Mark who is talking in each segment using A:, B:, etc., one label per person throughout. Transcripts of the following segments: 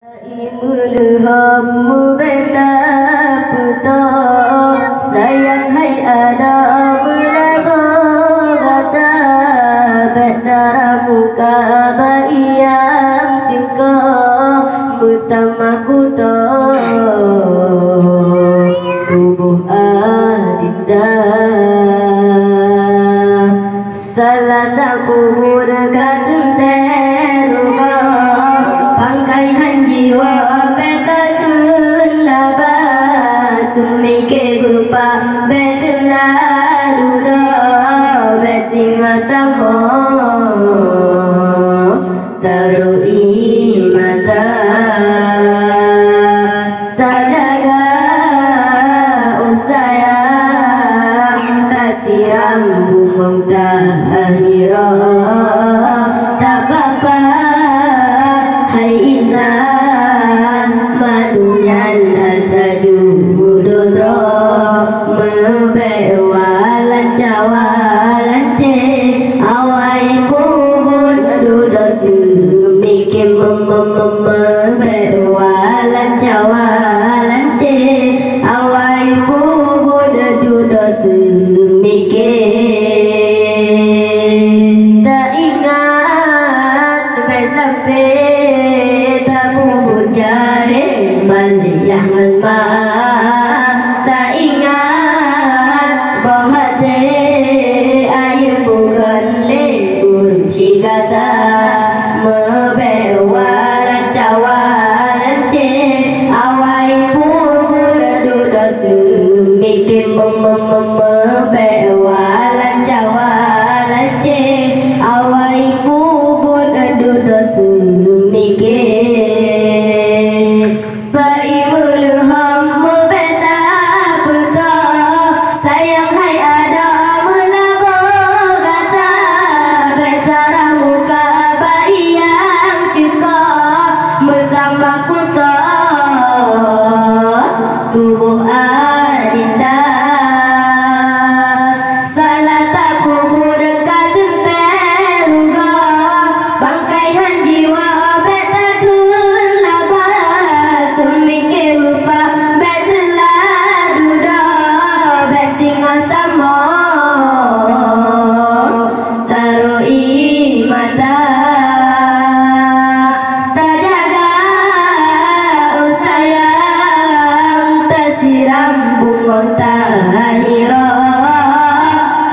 A: Mulhammu betapa sayang hai ada melaga kata betara muka bayang juga betama kuda tubuh adinda salah tak kubur katen teruga pangkai hanjiwa betatun laba sumike berupa betelaluda besingatamo tarui mata tak jaga usaya tak siram bumong tahira tak apa hai indah madunyan atraju budodro mebewalan cawalan te awai kubun adudos mikim mebewalan cawalan te awai kubun adudos mikim tak ingat besampai Maliyangan ma tak ingat bahate ayu bukan lekun cigata mebewalan cawalan ce awai pun duda semikim mebewalan cawalan ce awai pun duda semikim sayang hai ada melaga kata betara muka bayang juga bertambah kuta tubuh adinda salah tak kubur katen teruga bangkaian jiwa betatun laba semikir rupa beteladuda besingatamo tarui mata tak jaga usayang tak siram bunga tahira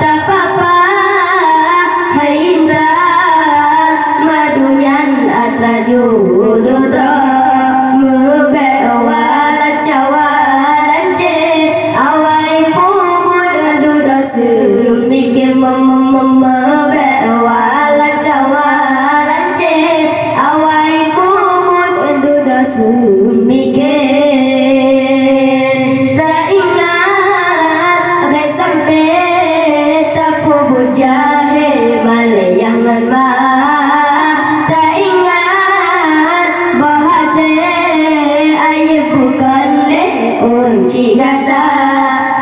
A: tak apa hai indah madunyan atraju dudra mebewalan cawalan ce awai semikim mebewalan cawalan ce awai pun duda semikim tak ingat besampai tak kubur jahe maliyangan ma tak ingat bahate ayu bukan lekun cigata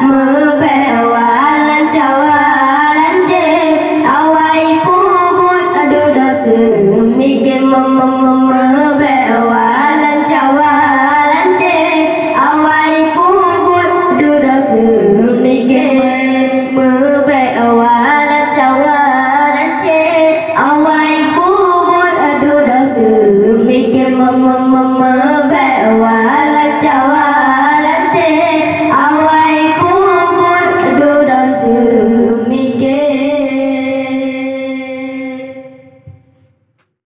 A: mebewalan cawalan je awai pun aduda semikim mebewalan cawalan je awai pun aduda semikim mebewalan cawalan je awai pun aduda semikim